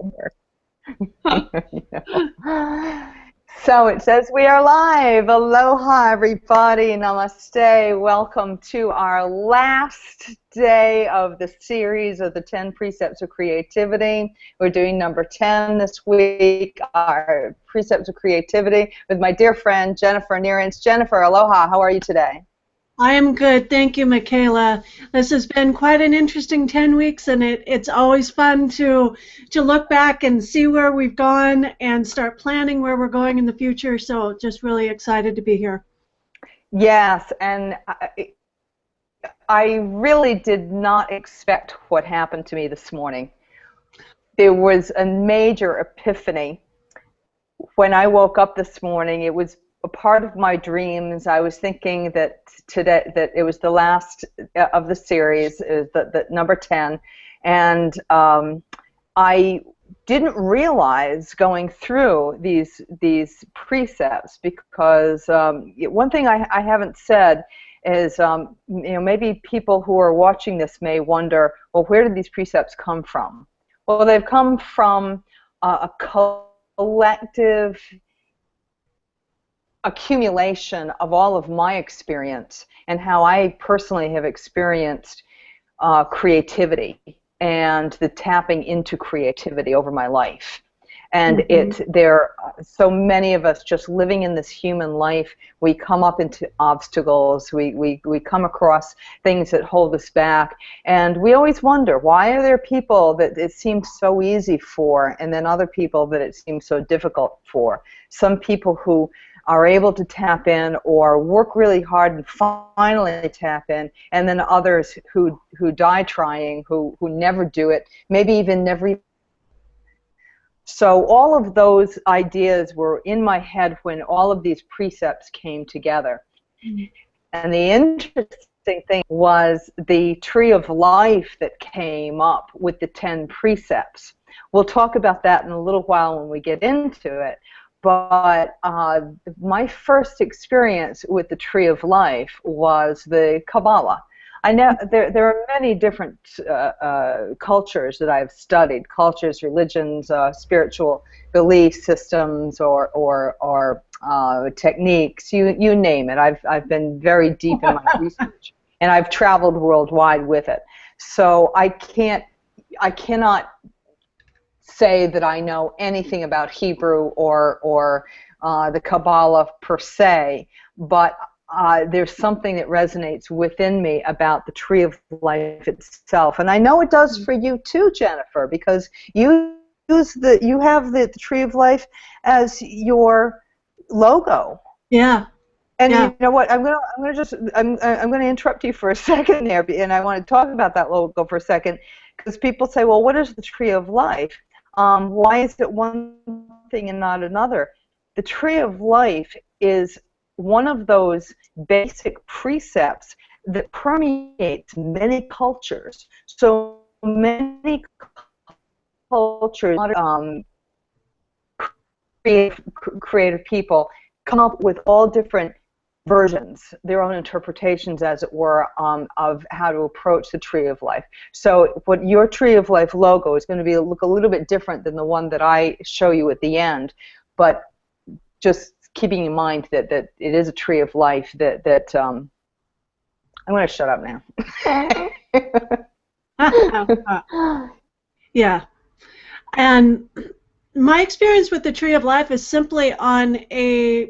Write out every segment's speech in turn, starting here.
You know. So it says we are live. Aloha, everybody. Namaste. Welcome to our last day of the series of the 10 Precepts of Creativity. We're doing number 10 this week, our Precepts of Creativity, with my dear friend Jennifer Nearents. Jennifer, aloha. How are you today? I am good. Thank you, Michaela. This has been quite an interesting 10 weeks, and it's always fun to look back and see where we've gone and start planning where we're going in the future. So just really excited to be here. Yes, and I really did not expect what happened to me this morning. There was a major epiphany. When I woke up this morning, it was a part of my dreams. I was thinking that today that it was the last of the series, the number 10, and I didn't realize going through these precepts, because one thing I haven't said is, you know, maybe people who are watching this may wonder, well, where did these precepts come from? Well, they've come from a collective accumulation of all of my experience and how I personally have experienced creativity and the tapping into creativity over my life. And there are so many of us just living in this human life. We come up into obstacles. We come across things that hold us back. And we always wonder, why are there people that it seems so easy for, and then other people that it seems so difficult for? Some people who are able to tap in or work really hard and finally tap in, and then others who die trying, who never do it, maybe even never. So all of those ideas were in my head when all of these precepts came together. And the interesting thing was the tree of life that came up with the 10 precepts. We'll talk about that in a little while when we get into it. But my first experience with the Tree of Life was the Kabbalah. I know there are many different cultures that I've studied, cultures, religions, spiritual belief systems, or techniques, you name it. I've been very deep in my research, and I've traveled worldwide with it. So I cannot say that I know anything about Hebrew or the Kabbalah per se, but there's something that resonates within me about the Tree of Life itself, and I know it does for you too, Jennifer, because you have the Tree of Life as your logo. Yeah. And you know what? I'm gonna interrupt you for a second there, and I want to talk about that logo for a second, because people say, well, what is the Tree of Life? Why is it one thing and not another? The Tree of Life is one of those basic precepts that permeates many cultures. So many cultures, creative people, come up with all different versions, their own interpretations, as it were, of how to approach the Tree of Life. So what your Tree of Life logo is going to look a little bit different than the one that I show you at the end, but just keeping in mind that it is a Tree of Life that I'm going to shut up now. Yeah. And my experience with the Tree of Life is simply on a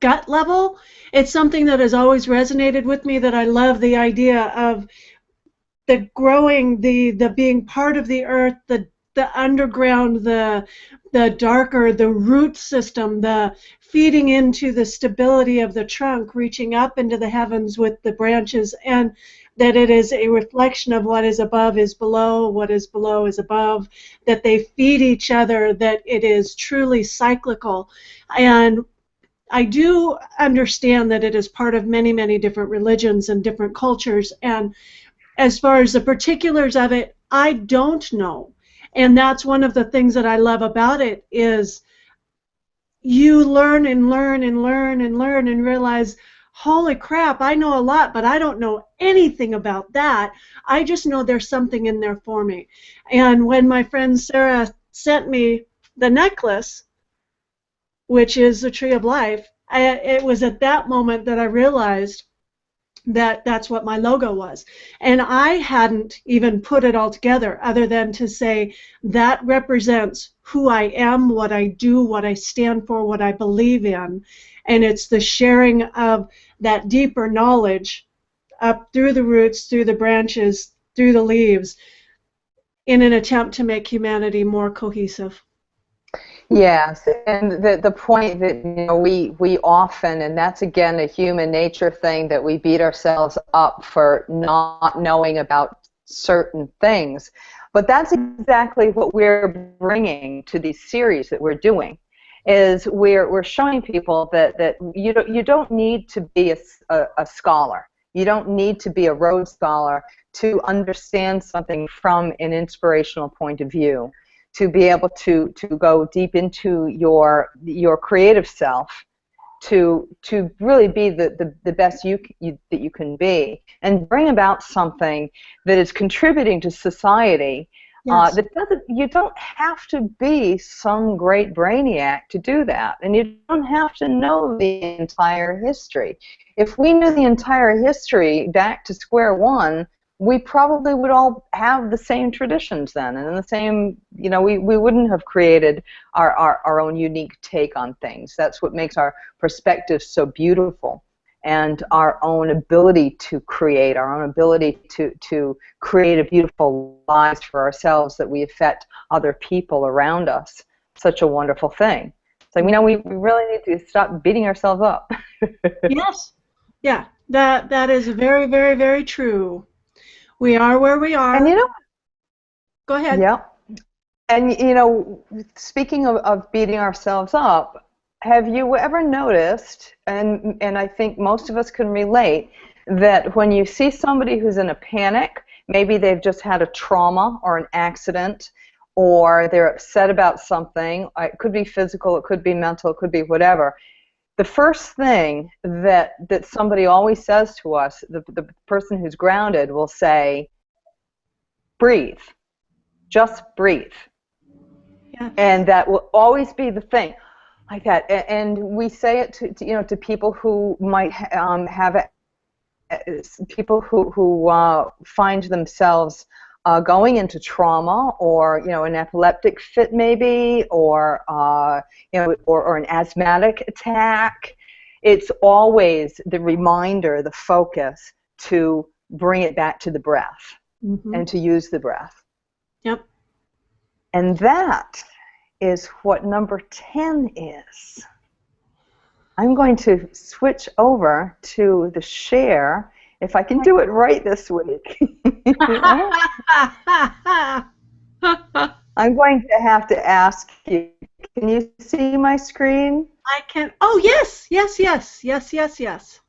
gut level. It's something that has always resonated with me, that I love the idea of the growing, the being part of the earth, the underground, the darker, the root system, the feeding into the stability of the trunk, reaching up into the heavens with the branches, and that it is a reflection of what is above is below, what is below is above, that they feed each other, that it is truly cyclical. And I do understand that it is part of many, many different religions and different cultures, and as far as the particulars of it, I don't know. And that's one of the things that I love about it, is you learn and learn and learn and learn and realize, holy crap, I know a lot, but I don't know anything about that. I just know there's something in there for me. And when my friend Sarah sent me the necklace, which is the Tree of Life, it was at that moment that I realized that that's what my logo was. And I hadn't even put it all together other than to say that represents who I am, what I do, what I stand for, what I believe in. And it's the sharing of that deeper knowledge up through the roots, through the branches, through the leaves, in an attempt to make humanity more cohesive. Yes, and the point that we often, and that's again a human nature thing, that we beat ourselves up for not knowing about certain things, but that's exactly what we're bringing to these series that we're doing. Is we're showing people that you don't need to be a scholar, you don't need to be a Rhodes Scholar to understand something from an inspirational point of view, to be able to go deep into your creative self, to really be the best that you can be, and bring about something that is contributing to society. Yes. You don't have to be some great brainiac to do that, and you don't have to know the entire history. If we knew the entire history back to square one, we probably would all have the same traditions then, and the same, we wouldn't have created our own unique take on things. That's what makes our perspective so beautiful, and our own ability to create, our own ability to create a beautiful lives for ourselves, that we affect other people around us. Such a wonderful thing. So, we really need to stop beating ourselves up. Yes. Yeah, that is very, very, very true. We are where we are. And go ahead. Yeah. And speaking of beating ourselves up, have you ever noticed, and I think most of us can relate, that when you see somebody who's in a panic, maybe they've just had a trauma or an accident, or they're upset about something, it could be physical, it could be mental, it could be whatever, the first thing that somebody always says to us, the person who's grounded will say, breathe. Just breathe. Yes. And that will always be the thing, like that. And we say it to people who might have people who find themselves going into trauma, or an epileptic fit maybe, or or an asthmatic attack. It's always the reminder, the focus, to bring it back to the breath, and to use the breath. Yep. And that is what number 10 is. I'm going to switch over to the share, if I can do it right this week. I'm going to have to ask you, can you see my screen? I can. Oh, yes, yes, yes, yes, yes, yes.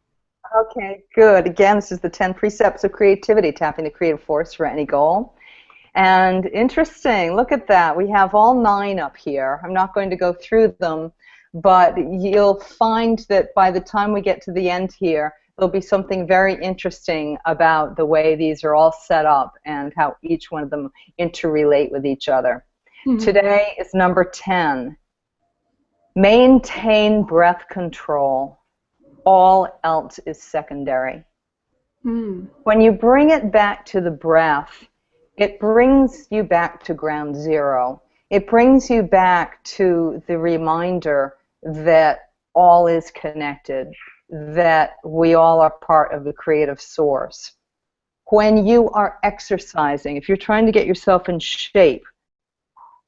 Okay, good. Again, this is the 10 Precepts of Creativity, tapping the creative force for any goal. And interesting, look at that. We have all 9 up here. I'm not going to go through them, but you'll find that by the time we get to the end here, there'll be something very interesting about the way these are all set up and how each one of them interrelate with each other. Today is number 10. Maintain breath control. All else is secondary. When you bring it back to the breath, it brings you back to ground zero. It brings you back to the reminder that all is connected, that we all are part of the creative source. When you are exercising, if you're trying to get yourself in shape,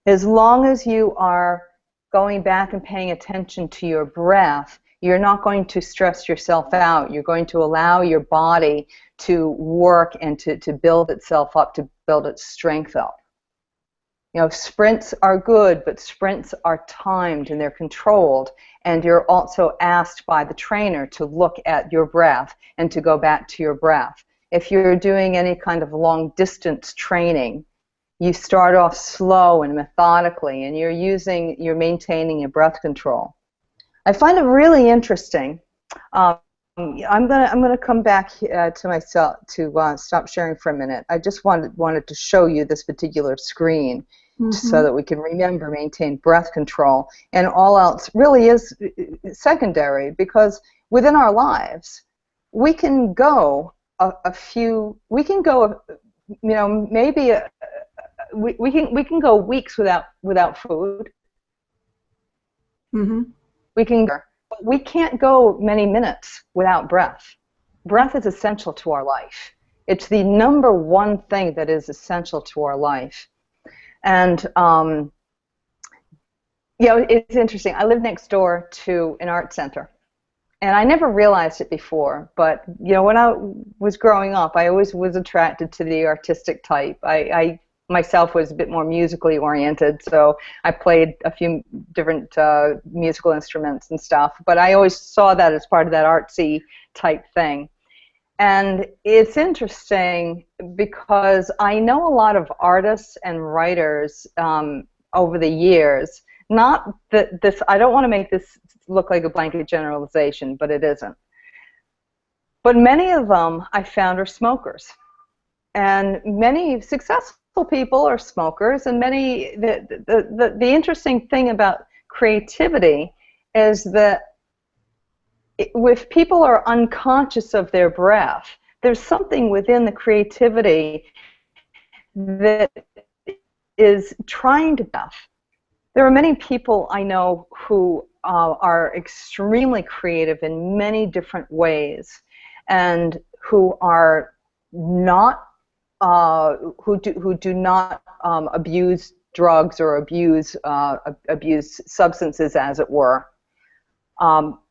as long as you are going back and paying attention to your breath, you're not going to stress yourself out. You're going to allow your body to work and to build itself up, to build its strength up. Sprints are good, but sprints are timed and they're controlled, and you're also asked by the trainer to look at your breath and to go back to your breath. If you're doing any kind of long distance training, you start off slow and methodically, and you're maintaining your breath control. I find it really interesting I'm gonna come back to myself to stop sharing for a minute. I just wanted to show you this particular screen so that we can remember, maintain breath control, and all else really is secondary, because within our lives we can go we can go, maybe we can go weeks without food. We can. But we can't go many minutes without breath. Breath is essential to our life. It's the number one thing that is essential to our life. And, it's interesting. I live next door to an art center. And I never realized it before, but, when I was growing up, I always was attracted to the artistic type. I myself was a bit more musically oriented, so I played a few different musical instruments and stuff, but I always saw that as part of that artsy type thing. And it's interesting because I know a lot of artists and writers over the years, not that this, I don't want to make this look like a blanket generalization, but it isn't. But many of them I found are smokers. And many successful people are smokers, and the interesting thing about creativity is that if people are unconscious of their breath, there's something within the creativity that is trying to breath. There are many people I know who are extremely creative in many different ways, and who are not who do not abuse drugs or abuse substances, as it were.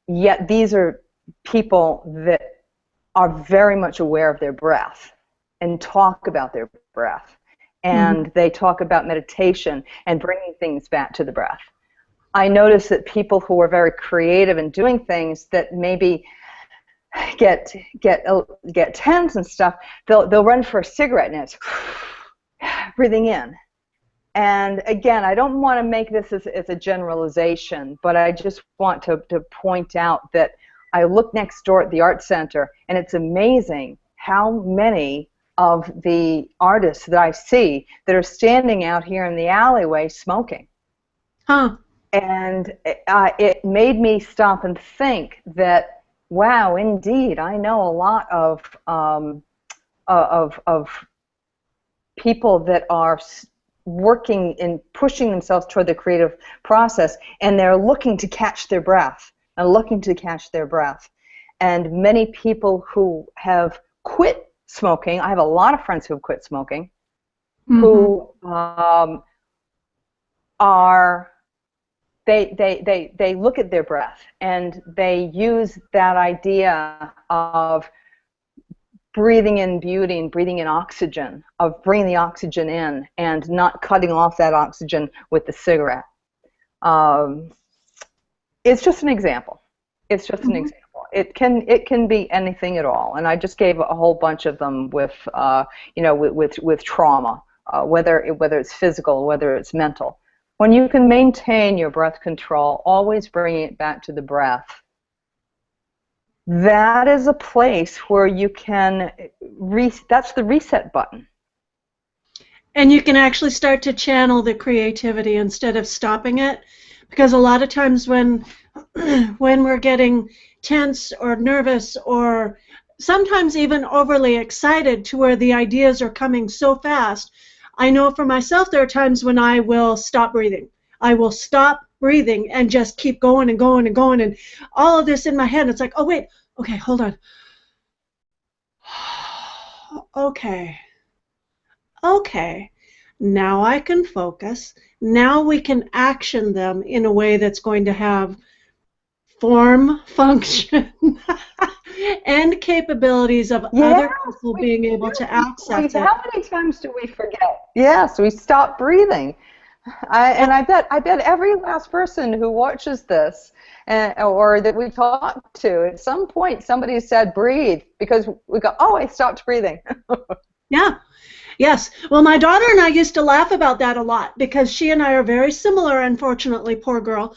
Yet these are people that are very much aware of their breath and talk about their breath, and they talk about meditation and bringing things back to the breath. I notice that people who are very creative in doing things that maybe get tense and stuff, they'll run for a cigarette, and it's breathing in. And again, I don't want to make this as a generalization, but I just want to point out that I look next door at the art center, and it's amazing how many of the artists that I see that are standing out here in the alleyway smoking. And it made me stop and think that, wow, indeed, I know a lot of people that are working and pushing themselves toward the creative process, and they're looking to catch their breath, And many people who have quit smoking, I have a lot of friends who have quit smoking, who they look at their breath, and they use that idea of breathing in beauty and breathing in oxygen, of bringing the oxygen in and not cutting off that oxygen with the cigarette. It's just an example. It's just an example. It can be anything at all, and I just gave a whole bunch of them with with trauma, whether it's physical, whether it's mental. When you can maintain your breath control, always bringing it back to the breath, that is a place where you can, that's the reset button. And you can actually start to channel the creativity instead of stopping it. Because a lot of times when we're getting tense or nervous, or sometimes even overly excited to where the ideas are coming so fast, I know for myself there are times when I will stop breathing. I will stop breathing and just keep going and going and going, and all of this in my head. It's like, oh wait, okay, hold on. Okay, now I can focus. Now we can action them in a way that's going to have form, function, and capabilities of other people being able to access it. How many times do we forget? Yes, we stop breathing. I bet every last person who watches this or that we talk to, at some point somebody said breathe, because we go, oh, I stopped breathing. Yeah. Yes. Well, my daughter and I used to laugh about that a lot, because she and I are very similar, unfortunately, poor girl.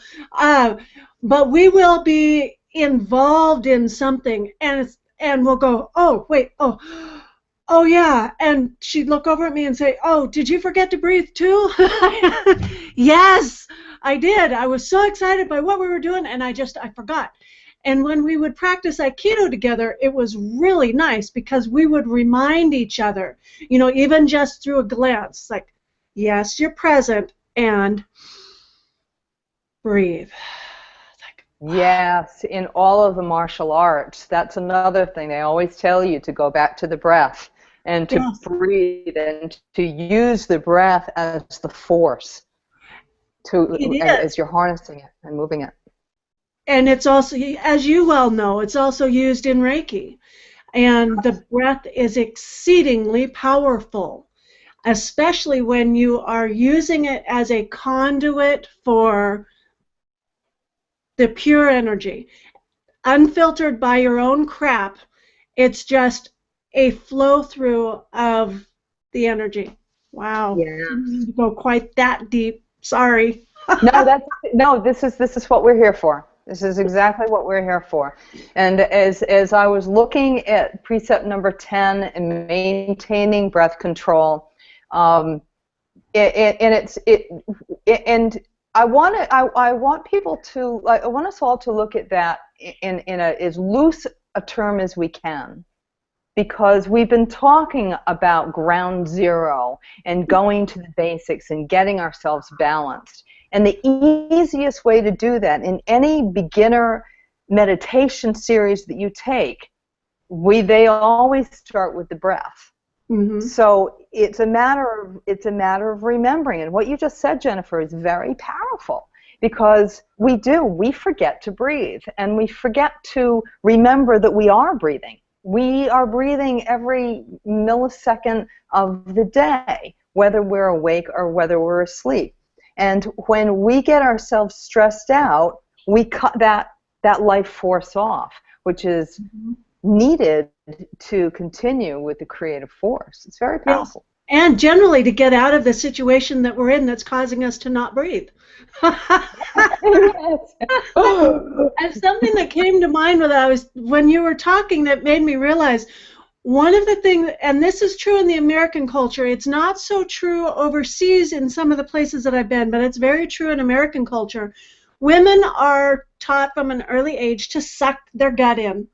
But we will be involved in something, and we'll go, oh wait, oh yeah, and she'd look over at me and say, oh, did you forget to breathe too? Yes, I did. I was so excited by what we were doing, and I forgot. And when we would practice Aikido together, it was really nice because we would remind each other, even just through a glance, like, yes, you're present, and breathe. Yes, in all of the martial arts, that's another thing. They always tell you to go back to the breath and to Yes. breathe and to use the breath as the force as you're harnessing it and moving it. And it's also, as you well know, it's also used in Reiki. And the breath is exceedingly powerful, especially when you are using it as a conduit for the pure energy. Unfiltered by your own crap, it's just a flow through of the energy. Wow. Yeah. Didn't mean to go quite that deep. Sorry. This is what we're here for. This is exactly what we're here for. And as I was looking at precept number 10 and maintaining breath control, and I want us all to look at that in as loose a term as we can, because we've been talking about ground zero and going to the basics and getting ourselves balanced. And the easiest way to do that in any beginner meditation series that you take, they always start with the breath. Mm-hmm. So it's a matter of remembering. And what you just said, Jennifer, is very powerful, because we forget to breathe, and we forget to remember that we are breathing. We are breathing every millisecond of the day, whether we're awake or whether we're asleep. And when we get ourselves stressed out, we cut that life force off, which is needed to continue with the creative force. It's very powerful. Yes. And generally to get out of the situation that we're in that's causing us to not breathe. Yes. And something that came to mind when you were talking that made me realize one of the things, and this is true in the American culture, it's not so true overseas in some of the places that I've been, but it's very true in American culture. Women are taught from an early age to suck their gut in.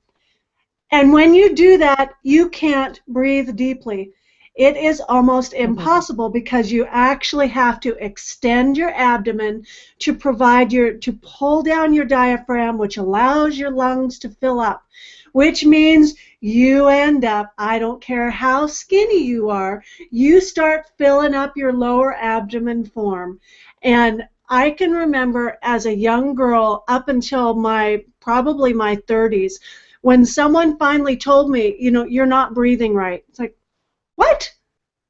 And when you do that, you can't breathe deeply. It is almost impossible because you actually have to extend your abdomen to pull down your diaphragm, which allows your lungs to fill up, which means you end up, I don't care how skinny you are, you start filling up your lower abdomen form. And I can remember as a young girl up until probably my 30s, when someone finally told me, you're not breathing right. It's like, what?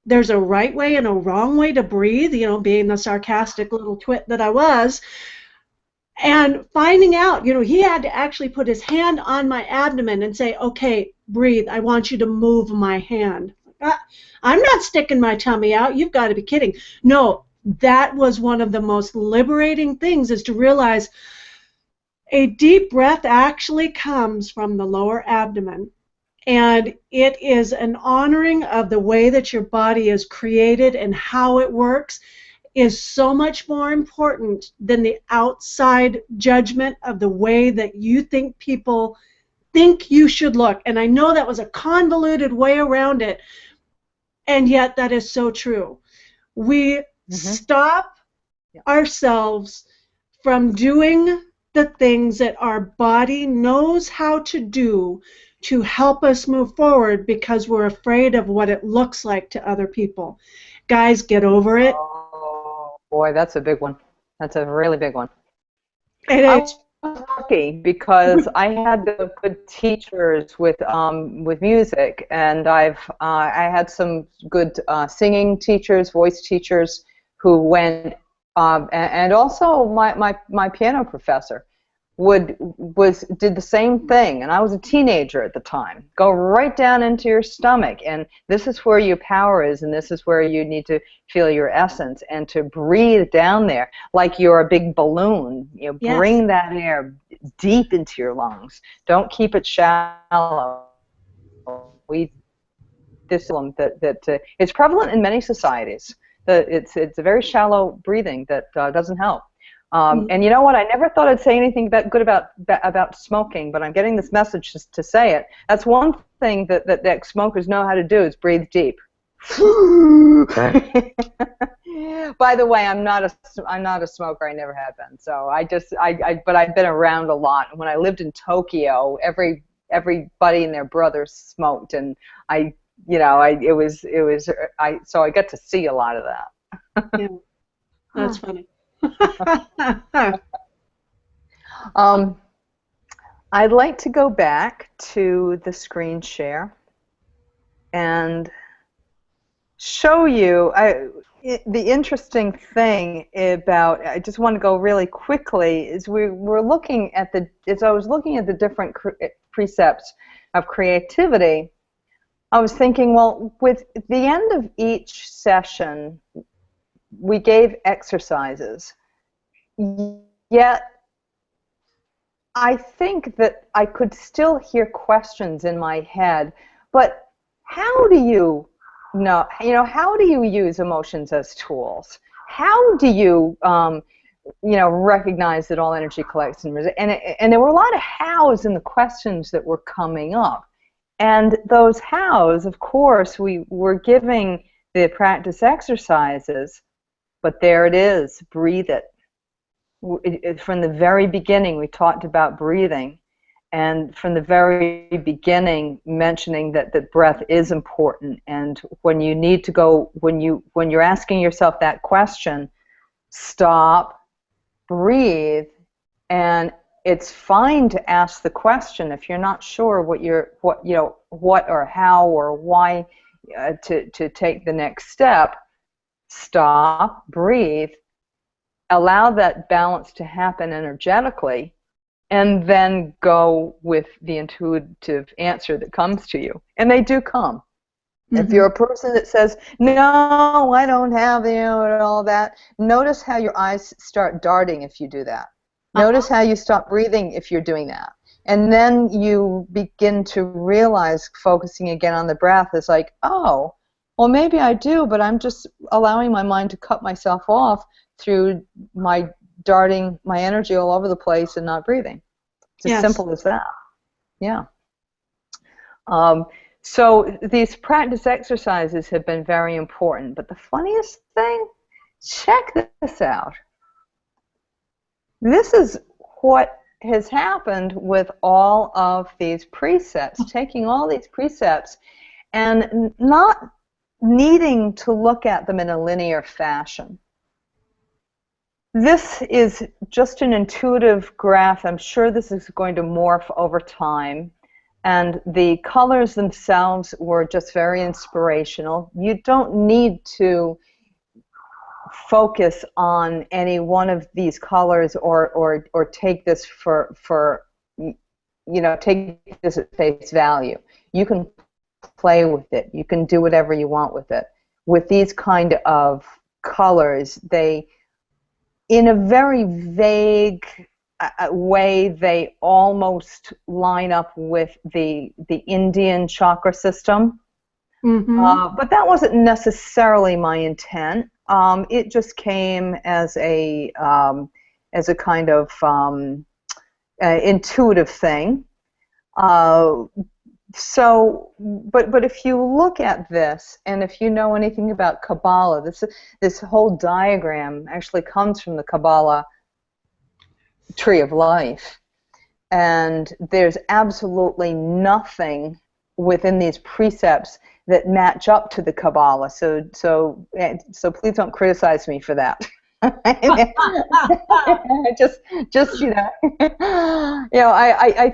There's a right way and a wrong way to breathe, being the sarcastic little twit that I was. And finding out, he had to actually put his hand on my abdomen and say, okay, breathe. I want you to move my hand. I'm not sticking my tummy out. You've got to be kidding. No, that was one of the most liberating things, is to realize a deep breath actually comes from the lower abdomen. And it is an honoring of the way that your body is created and how it works is so much more important than the outside judgment of the way that you think people think you should look. And I know that was a convoluted way around it, and yet that is so true. We stop ourselves from doing the things that our body knows how to do to help us move forward because we're afraid of what it looks like to other people. Guys, get over it. Oh, boy, that's a big one. That's a really big one. And I was lucky because I had good teachers with music, and I had some good singing teachers, voice teachers who went, and also my piano professor did the same thing. And I was a teenager at the time. Go right down into your stomach, and this is where your power is, and this is where you need to feel your essence, and to breathe down there like you're a big balloon. Yes. Bring that air deep into your lungs. Don't keep it shallow. This that is prevalent in many societies. It's a very shallow breathing that doesn't help. And you know what? I never thought I'd say anything good about smoking, but I'm getting this message to say it. That's one thing that smokers know how to do is breathe deep. By the way, I'm not a smoker. I never have been. So but I've been around a lot. When I lived in Tokyo, everybody and their brothers smoked, and so I got to see a lot of that. Yeah, that's funny. I'd like to go back to the screen share and show you the interesting thing about. I just want to go really quickly. Is we're looking at as I was looking at the different precepts of creativity, I was thinking, well, with the end of each session, we gave exercises, yet I think that I could still hear questions in my head, but how do you know, how do you use emotions as tools? How do you, recognize that all energy collects and there were a lot of hows in the questions that were coming up. And those hows, of course, we were giving the practice exercises, but there it is, breathe it. From the very beginning, we talked about breathing, and from the very beginning, mentioning that the breath is important. And when you need to go, when you're asking yourself that question, stop, breathe, and it's fine to ask the question if you're not sure what or how or why to take the next step. Stop, breathe, allow that balance to happen energetically, and then go with the intuitive answer that comes to you. And they do come. If you're a person that says, no, I don't have all that, notice how your eyes start darting if you do that. Notice how you stop breathing if you're doing that. And then you begin to realize, focusing again on the breath, is like, oh, well, maybe I do, but I'm just allowing my mind to cut myself off through my darting my energy all over the place and not breathing. It's as simple as that. Yeah. So these practice exercises have been very important. But the funniest thing, check this out. This is what has happened with all of these precepts, taking all these precepts and not needing to look at them in a linear fashion. This is just an intuitive graph. I'm sure this is going to morph over time. And the colors themselves were just very inspirational. You don't need to focus on any one of these colors or take this take this at face value. You can play with it. You can do whatever you want with it. With these kind of colors, they, in a very vague way, they almost line up with the Indian chakra system. But that wasn't necessarily my intent. It just came as a kind of intuitive thing. But if you look at this, and if you know anything about Kabbalah, this whole diagram actually comes from the Kabbalah Tree of Life, and there's absolutely nothing within these precepts that match up to the Kabbalah. So please don't criticize me for that. I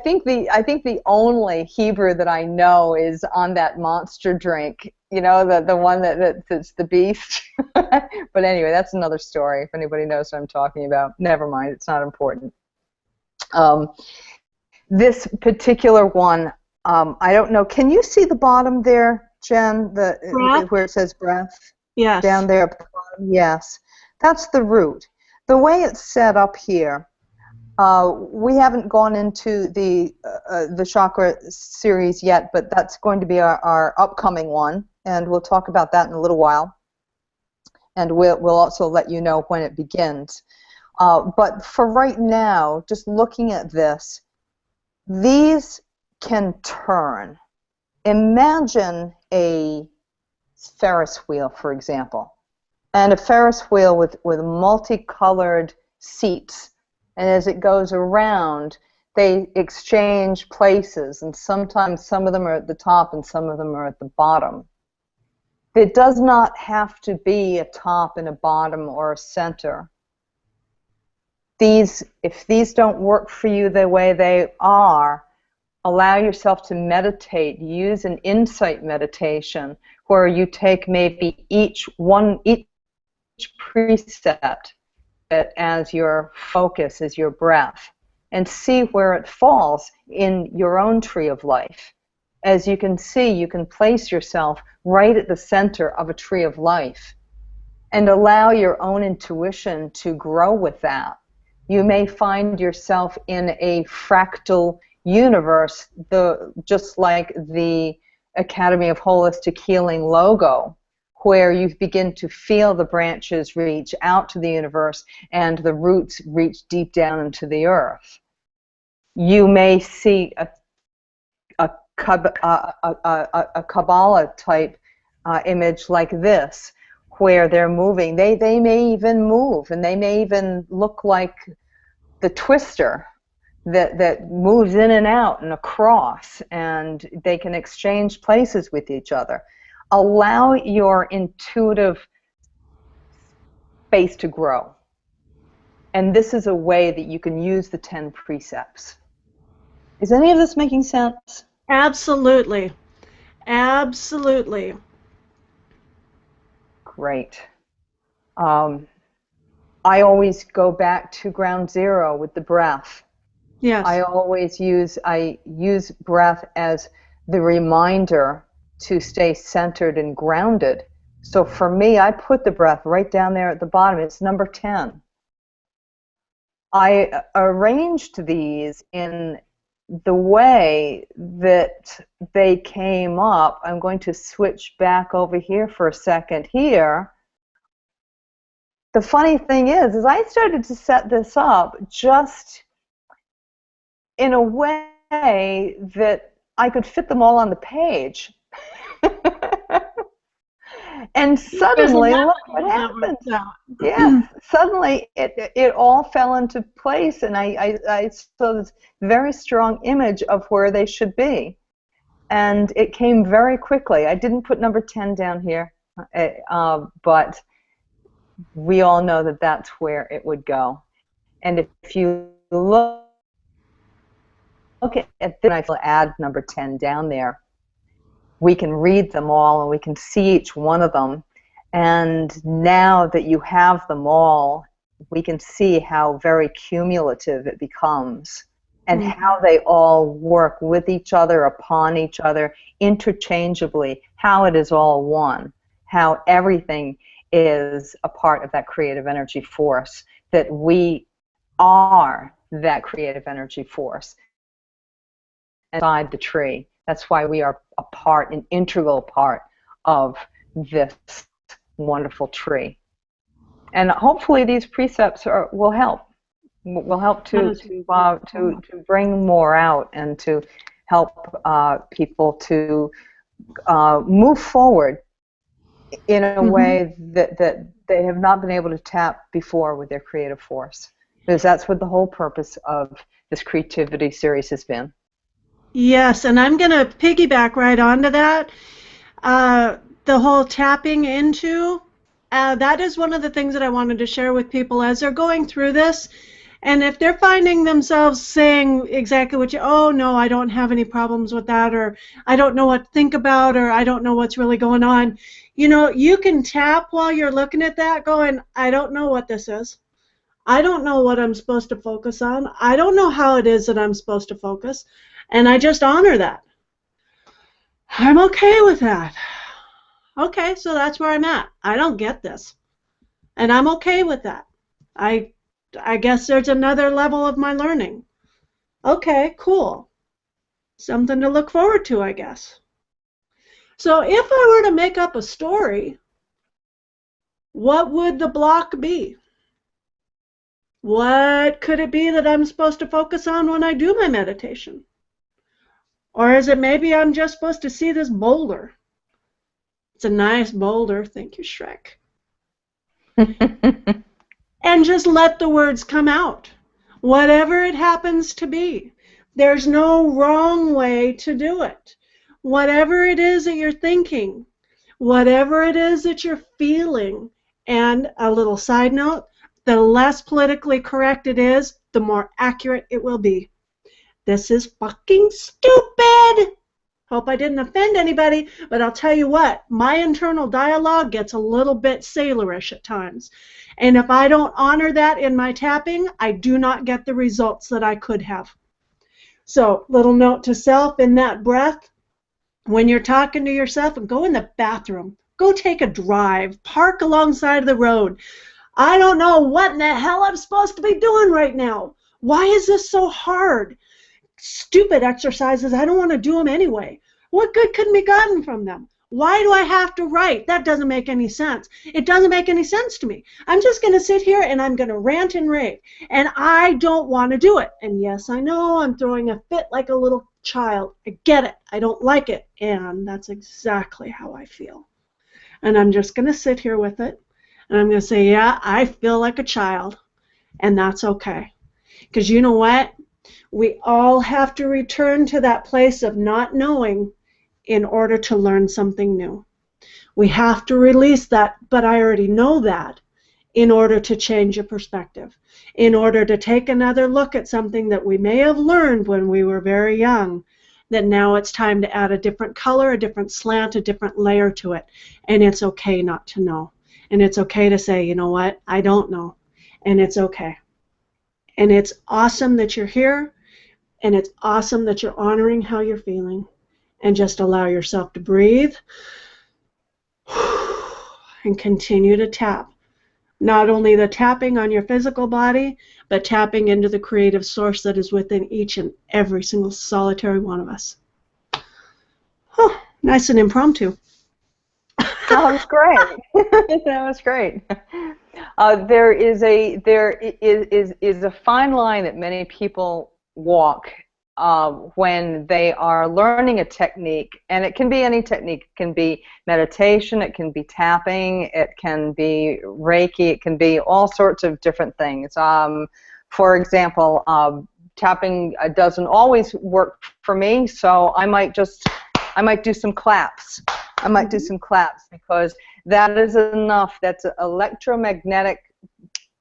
think the only Hebrew that I know is on that monster drink. The one that's the beast. But anyway, that's another story. If anybody knows what I'm talking about, never mind. It's not important. This particular one, I don't know. Can you see the bottom there, Jen? Where it says breath? Yes. Down there at the bottom? Yes. That's the root. The way it's set up here, We haven't gone into the Chakra series yet, but that's going to be our upcoming one, and we'll talk about that in a little while. And we'll also let you know when it begins. But for right now, just looking at this, these can turn. Imagine a Ferris wheel, for example, and a Ferris wheel with multicolored seats. And as it goes around, they exchange places, and sometimes some of them are at the top and some of them are at the bottom. It does not have to be a top and a bottom or a center. If these don't work for you the way they are, allow yourself to meditate. Use an insight meditation where you take maybe each precept as your focus, as your breath, and see where it falls in your own tree of life. As you can see, you can place yourself right at the center of a tree of life and allow your own intuition to grow with that. You may find yourself in a fractal universe, just like the Academy of Holistic Healing logo, where you begin to feel the branches reach out to the universe and the roots reach deep down into the earth. You may see a Kabbalah type image like this, where they're moving. They may even move, and they may even look like the twister that moves in and out and across, and they can exchange places with each other. Allow your intuitive space to grow. And this is a way that you can use the 10 precepts. Is any of this making sense? Absolutely. Absolutely. Great. I always go back to ground zero with the breath. Yes. I use breath as the reminder to stay centered and grounded. So for me, I put the breath right down there at the bottom. It's number 10. I arranged these in the way that they came up. I'm going to switch back over here for a second here. The funny thing is I started to set this up just in a way that I could fit them all on the page. And suddenly, look what happened. Yeah, suddenly it all fell into place, and I saw this very strong image of where they should be. And it came very quickly. I didn't put number 10 down here, but we all know that that's where it would go. And if you look at this, I will add number 10 down there. We can read them all, and we can see each one of them. And now that you have them all, we can see how very cumulative it becomes, and how they all work with each other, upon each other, interchangeably, how it is all one, how everything is a part of that creative energy force, that we are that creative energy force inside the tree. That's why we are an integral part of this wonderful tree. And hopefully these precepts will help. Will help to bring more out, and to help people to move forward in a way that they have not been able to tap before with their creative force. Because that's what the whole purpose of this creativity series has been. Yes, and I'm going to piggyback right onto that. The whole tapping into, that is one of the things that I wanted to share with people as they're going through this. And if they're finding themselves saying exactly what oh, no, I don't have any problems with that, or I don't know what to think about, or I don't know what's really going on, you know, you can tap while you're looking at that going, I don't know what this is. I don't know what I'm supposed to focus on. I don't know how it is that I'm supposed to focus. And I just honor that. I'm okay with that. Okay, so that's where I'm at. I don't get this. And I'm okay with that. I I guess there's another level of my learning. Okay, cool. Something to look forward to, I guess. So if I were to make up a story, what would the block be? What could it be that I'm supposed to focus on when I do my meditation? Or is it maybe I'm just supposed to see this boulder? It's a nice boulder. Thank you, Shrek. And just let the words come out. Whatever it happens to be. There's no wrong way to do it. Whatever it is that you're thinking, whatever it is that you're feeling, and a little side note, the less politically correct it is, the more accurate it will be. This is fucking stupid! Hope I didn't offend anybody, but I'll tell you what, my internal dialogue gets a little bit sailorish at times. And if I don't honor that in my tapping, I do not get the results that I could have. So, little note to self in that breath, when you're talking to yourself, and go in the bathroom, go take a drive, park alongside the road. I don't know what in the hell I'm supposed to be doing right now. Why is this so hard? Stupid exercises, I don't want to do them anyway. What good could be gotten from them? Why do I have to write? That doesn't make any sense. It doesn't make any sense to me. I'm just going to sit here and I'm going to rant and rave. And I don't want to do it. And yes, I know I'm throwing a fit like a little child. I get it. I don't like it. And that's exactly how I feel. And I'm just going to sit here with it. And I'm going to say, yeah, I feel like a child. And that's okay. Because you know what? We all have to return to that place of not knowing in order to learn something new. We have to release that, but I already know that, in order to change a perspective, in order to take another look at something that we may have learned when we were very young, that now it's time to add a different color, a different slant, a different layer to it. And it's okay not to know. And it's okay to say, you know what, I don't know. And it's okay. And it's awesome that you're here. And it's awesome that you're honoring how you're feeling. And just allow yourself to breathe and continue to tap. Not only the tapping on your physical body, but tapping into the creative source that is within each and every single solitary one of us. Oh, nice and impromptu. That was great. That was great. There is a fine line that many people walk when they are learning a technique, and it can be any technique. It can be meditation, it can be tapping, it can be Reiki, it can be all sorts of different things. For example, tapping doesn't always work for me, so I might do some claps. I might do some claps because that is enough. That's an electromagnetic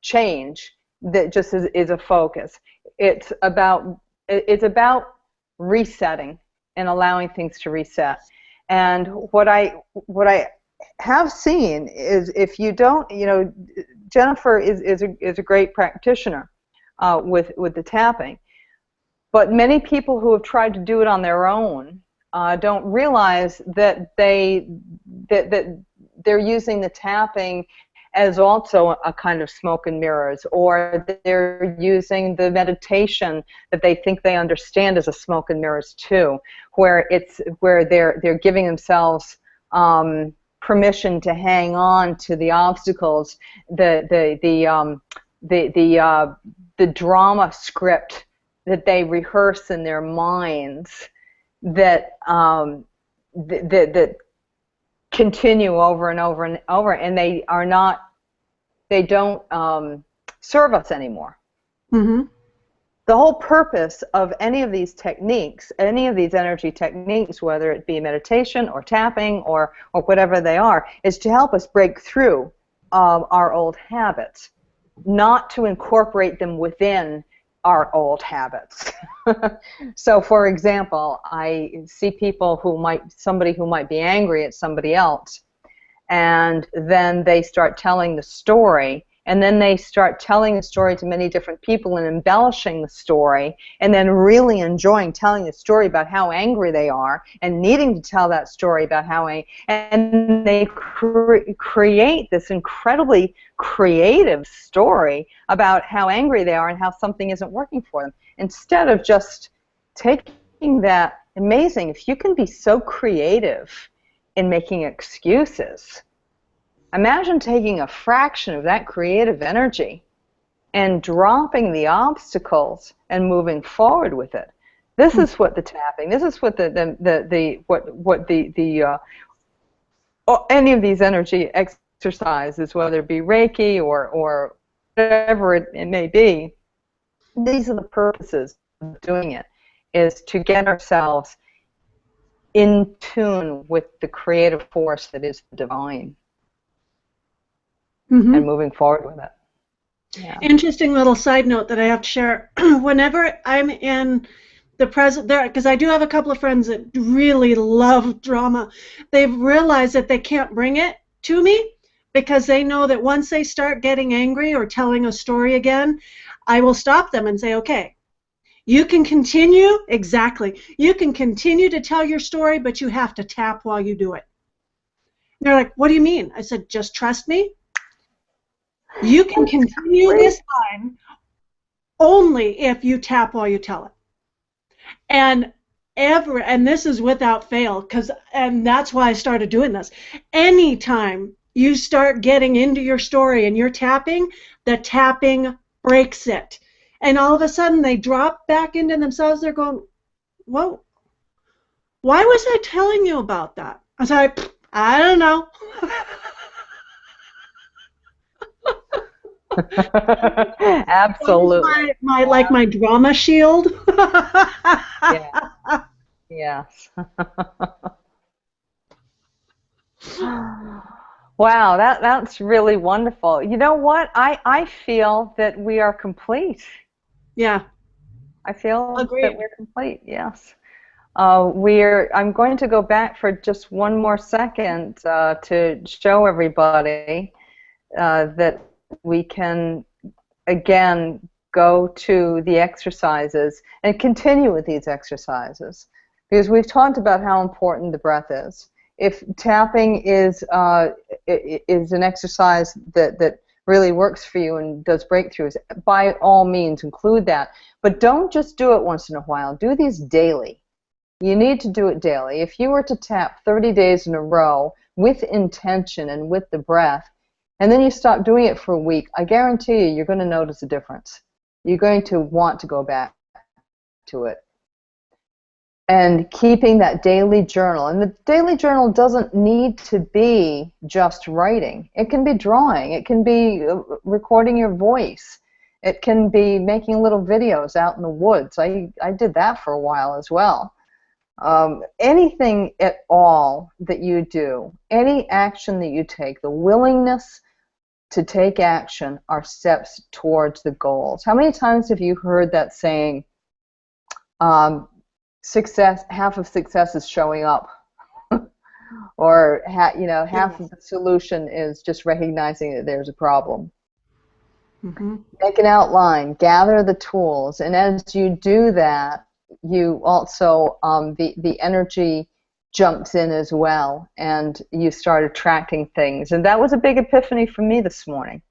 change that just is a focus. It's about resetting and allowing things to reset. And what I have seen is, if you don't, Jennifer is a great practitioner with the tapping, but many people who have tried to do it on their own don't realize that they're using the tapping as also a kind of smoke and mirrors, or they're using the meditation that they think they understand as a smoke and mirrors too, where they're giving themselves permission to hang on to the obstacles, the drama script that they rehearse in their minds that continue over and over and over, and they don't serve us anymore. Mm-hmm. The whole purpose of any of these techniques, any of these energy techniques, whether it be meditation or tapping or whatever they are, is to help us break through our old habits, not to incorporate them within our old habits. So, for example, I see somebody who might be angry at somebody else, and then they start telling the story, and then they start telling the story to many different people and embellishing the story, and then really enjoying telling the story about how angry they are and needing to tell that story about how angry, and they create this incredibly creative story about how angry they are and how something isn't working for them, instead of just taking that. Amazing, if you can be so creative in making excuses, imagine taking a fraction of that creative energy and dropping the obstacles and moving forward with it. This is what the tapping, this is what any of these energy exercises, whether it be Reiki or whatever it may be, these are the purposes of doing it, is to get ourselves in tune with the creative force that is the divine, and moving forward with it. Yeah. Interesting little side note that I have to share. Whenever I'm in the present there, because I do have a couple of friends that really love drama, they've realized that they can't bring it to me because they know that once they start getting angry or telling a story again, I will stop them and say, okay, you can continue, exactly, you can continue to tell your story, but you have to tap while you do it. And they're like, what do you mean? I said, just trust me. You can continue this line only if you tap while you tell it. And this is without fail, and that's why I started doing this. Anytime you start getting into your story and you're tapping, the tapping breaks it. And all of a sudden they drop back into themselves. They're going, whoa, why was I telling you about that? I was like, I don't know. Absolutely. My drama shield. Yeah. Yes. Wow, that's really wonderful. You know what? I feel that we are complete. Yeah. I feel Agreed. that we're complete. Yes. I'm going to go back for just one more second to show everybody that we can again go to the exercises and continue with these exercises, because we've talked about how important the breath is. If tapping is an exercise that really works for you and does breakthroughs, by all means include that. But don't just do it once in a while. Do these daily. You need to do it daily. If you were to tap 30 days in a row with intention and with the breath, and then you stop doing it for a week, I guarantee you're going to notice a difference. You're going to want to go back to it. And keeping that daily journal. And the daily journal doesn't need to be just writing. It can be drawing. It can be recording your voice. It can be making little videos out in the woods. I did that for a while as well. Anything at all that you do, any action that you take, the willingness to take action are steps towards the goals. How many times have you heard that saying, success, half of success is showing up, or half of the solution is just recognizing that there's a problem. Make an outline, gather the tools, and as you do that, you also the energy jumps in as well, and you start attracting things. And that was a big epiphany for me this morning,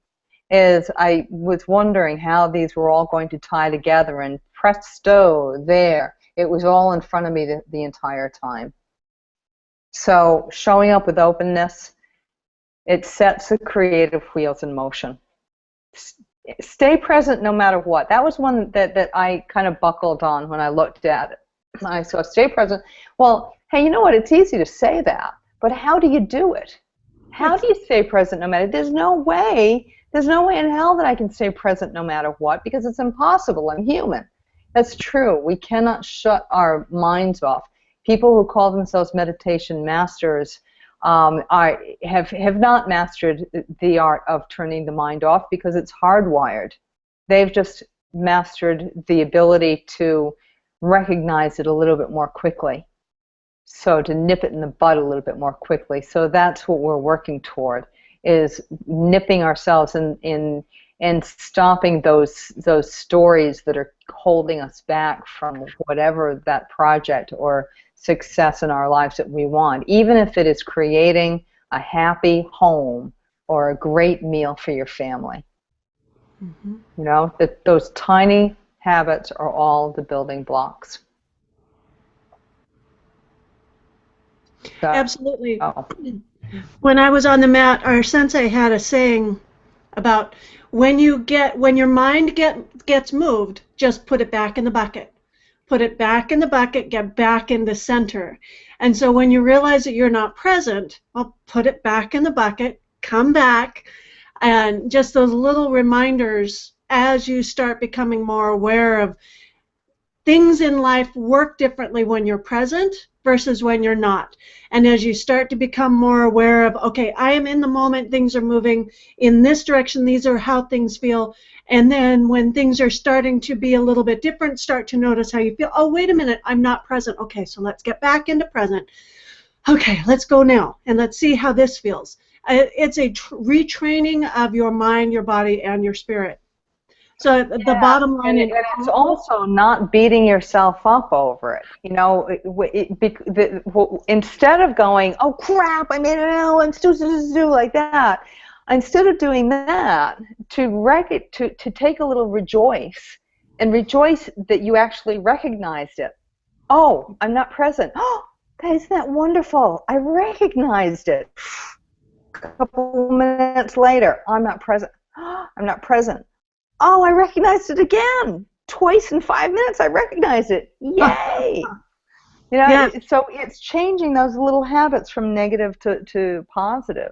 is I was wondering how these were all going to tie together, and presto, there. It was all in front of me the entire time. So showing up with openness, it sets the creative wheels in motion. Stay present no matter what. That was one that I kind of buckled on when I looked at it. I saw stay present. Well, hey, you know what? It's easy to say that, but how do you do it? How do you stay present no matter? There's no way in hell that I can stay present no matter what, because it's impossible. I'm human. That's true. We cannot shut our minds off. People who call themselves meditation masters have not mastered the art of turning the mind off, because it's hardwired. They've just mastered the ability to recognize it a little bit more quickly, so to nip it in the bud a little bit more quickly. So that's what we're working toward, is nipping ourselves in and stopping those stories that are holding us back from whatever that project or success in our lives that we want, even if it is creating a happy home or a great meal for your family. Mm-hmm. You know, that those tiny habits are all the building blocks. So, Absolutely. When I was on the mat, our sensei had a saying about when your mind gets moved, just put it back in the bucket. Put it back in the bucket, get back in the center. And so when you realize that you're not present, well, put it back in the bucket, come back, and just those little reminders as you start becoming more aware of things in life work differently when you're present versus when you're not. And as you start to become more aware of, okay, I am in the moment, things are moving in this direction, these are how things feel. And then when things are starting to be a little bit different, start to notice how you feel. Oh, wait a minute, I'm not present. Okay, so let's get back into present. Okay, let's go now, and let's see how this feels. It's a retraining of your mind, your body, and your spirit. So the bottom line, and it's also not beating yourself up over it. You know, instead of going, oh crap, I made it, and do like that. Instead of doing that, to take a little rejoice and rejoice that you actually recognized it. Oh, I'm not present. Oh, isn't that wonderful? I recognized it. A couple minutes later, I'm not present. I'm not present. Oh, I recognized it again. Twice in 5 minutes, I recognized it. Yay! You know, yeah. So it's changing those little habits from negative to positive.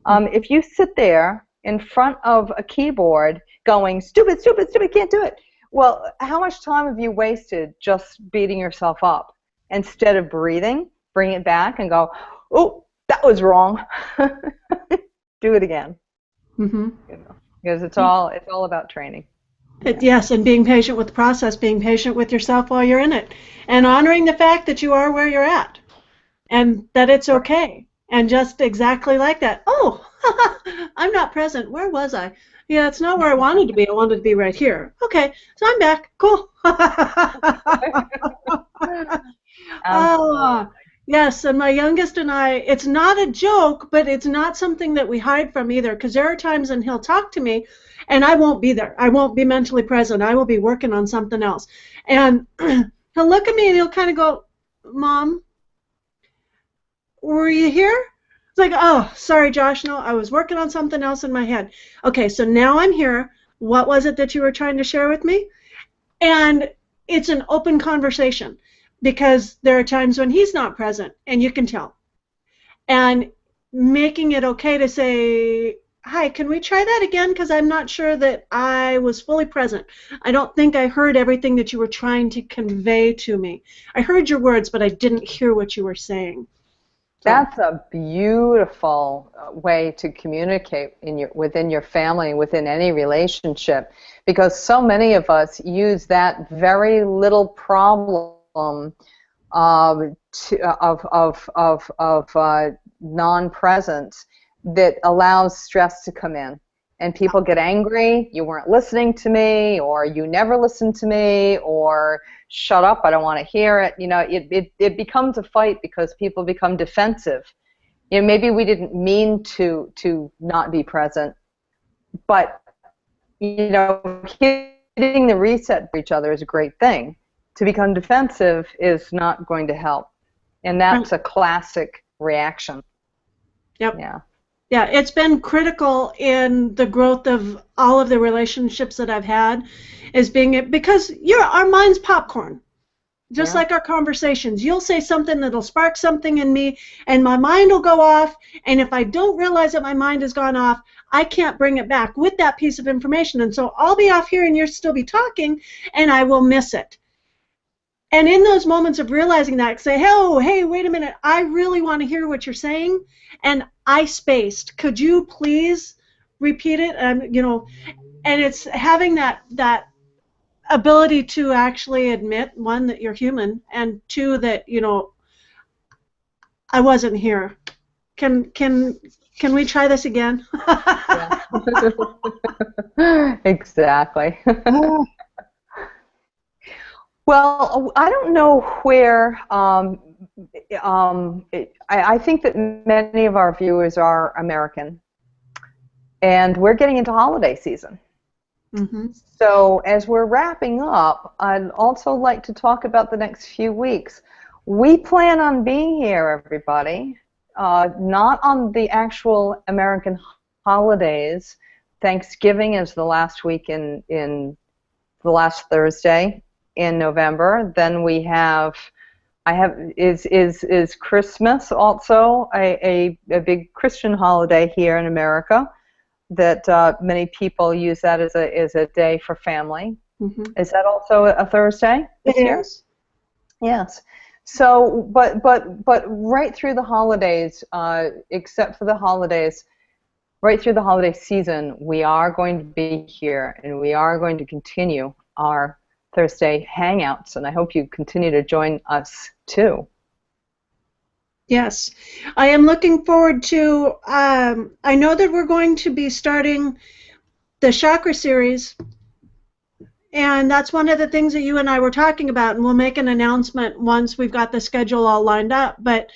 If you sit there in front of a keyboard going, stupid, stupid, stupid, can't do it. Well, how much time have you wasted just beating yourself up? Instead of breathing, bring it back and go, oh, that was wrong. Do it again. Mm-hmm. You know, because it's all about training. Yes, and being patient with the process, being patient with yourself while you're in it, and honoring the fact that you are where you're at, and that it's okay, and just exactly like that. Oh, I'm not present. Where was I? Yeah, it's not where I wanted to be. I wanted to be right here. Okay, so I'm back. Cool. Yes, and my youngest and I, it's not a joke, but it's not something that we hide from either, because there are times when he'll talk to me, and I won't be there. I won't be mentally present. I will be working on something else. And he'll look at me and he'll kind of go, Mom, were you here? It's like, oh, sorry, Josh. No, I was working on something else in my head. Okay, so now I'm here. What was it that you were trying to share with me? And it's an open conversation, because there are times when he's not present, and you can tell. And making it okay to say, hi, can we try that again? Because I'm not sure that I was fully present. I don't think I heard everything that you were trying to convey to me. I heard your words, but I didn't hear what you were saying. So. That's a beautiful way to communicate within your family, within any relationship, because so many of us use that very little problem of non-presence that allows stress to come in, and people get angry. You weren't listening to me, or you never listened to me, or shut up, I don't want to hear it. You know, it becomes a fight because people become defensive. You know, maybe we didn't mean to not be present, but you know, hitting the reset for each other is a great thing. To become defensive is not going to help, and that's a classic reaction. Yep. Yeah. Yeah, it's been critical in the growth of all of the relationships that I've had, is because our mind's popcorn, just like our conversations. You'll say something that'll spark something in me, and my mind will go off, and if I don't realize that my mind has gone off, I can't bring it back with that piece of information, and so I'll be off here and you'll still be talking, and I will miss it. And in those moments of realizing that, say, hey, wait a minute, I really want to hear what you're saying, and I spaced. Could you please repeat it? You know, and it's having that ability to actually admit, one, that you're human, and two, that, you know, I wasn't here. Can can we try this again? Yeah. Exactly. Well, I don't know where. I think that many of our viewers are American, and we're getting into holiday season. Mm-hmm. So as we're wrapping up, I'd also like to talk about the next few weeks. We plan on being here, everybody, not on the actual American holidays. Thanksgiving is the last week in the last Thursday in November. Then we have, is Christmas also a big Christian holiday here in America, that many people use that as a day for family. Mm-hmm. Is that also a Thursday this year? It is. Yes. So, but right through the holidays, except for the holidays, right through the holiday season, we are going to be here, and we are going to continue our Thursday Hangouts, and I hope you continue to join us too. Yes, I am looking forward to, I know that we're going to be starting the Chakra Series, and that's one of the things that you and I were talking about, and we'll make an announcement once we've got the schedule all lined up, but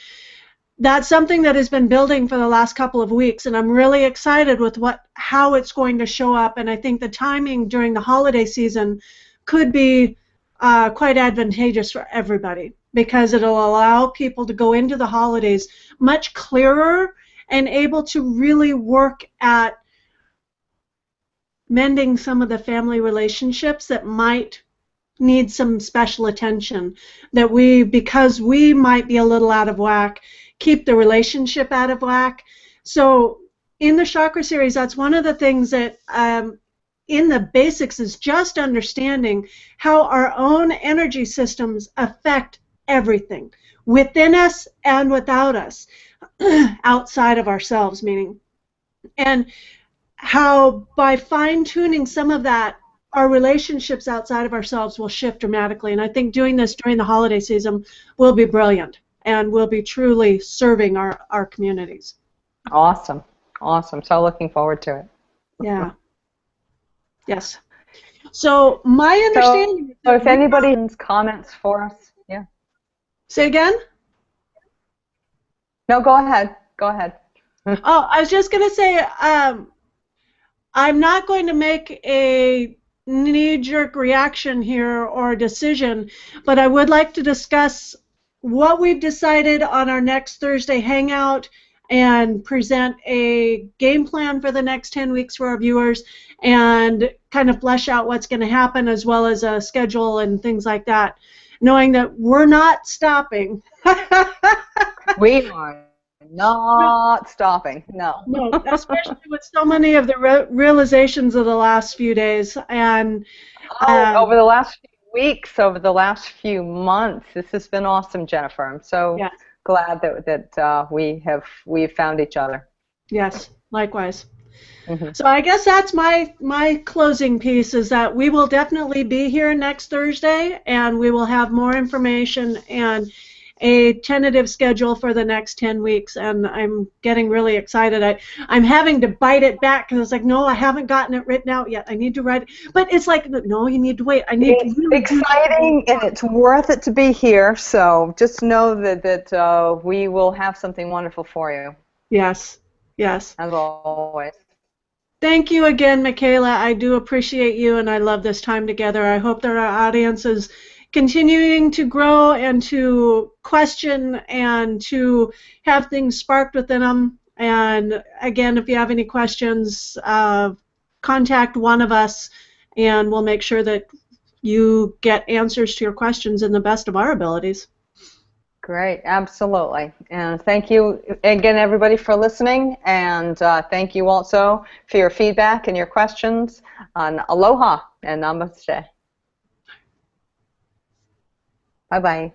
that's something that has been building for the last couple of weeks, and I'm really excited with how it's going to show up, and I think the timing during the holiday season could be quite advantageous for everybody, because it'll allow people to go into the holidays much clearer and able to really work at mending some of the family relationships that might need some special attention, that because we might be a little out of whack, keep the relationship out of whack. So in the Chakra Series, that's one of the things that in the basics is just understanding how our own energy systems affect everything within us and without us, outside of ourselves, meaning, and how by fine-tuning some of that, our relationships outside of ourselves will shift dramatically. And I think doing this during the holiday season will be brilliant and will be truly serving our communities. Awesome. Awesome. So looking forward to it. Yeah. Yes. So my understanding. So if anybody has comments for us, yeah. Say again? No, go ahead. Go ahead. Oh, I was just going to say, I'm not going to make a knee-jerk reaction here or decision, but I would like to discuss what we've decided on our next Thursday Hangout and present a game plan for the next 10 weeks for our viewers and kind of flesh out what's going to happen, as well as a schedule and things like that, knowing that we're not stopping. We are not stopping, no. No, especially with so many of the realizations of the last few days. And over the last few weeks, over the last few months, this has been awesome, Jennifer. I'm so glad that we've found each other. Yes, likewise. Mm-hmm. So I guess that's my closing piece, is that we will definitely be here next Thursday, and we will have more information and a tentative schedule for the next 10 weeks, and I'm getting really excited. I'm having to bite it back because it's like, no, I haven't gotten it written out yet. I need to write it. But it's like, no, you need to wait. It's exciting, and it's worth it to be here, so just know that we will have something wonderful for you. Yes, yes. As always. Thank you again, Michaela. I do appreciate you, and I love this time together. I hope that our audience is continuing to grow and to question and to have things sparked within them. And again, if you have any questions, contact one of us, and we'll make sure that you get answers to your questions in the best of our abilities. Great, absolutely. And thank you again, everybody, for listening. And thank you also for your feedback and your questions. And aloha and namaste. Bye-bye.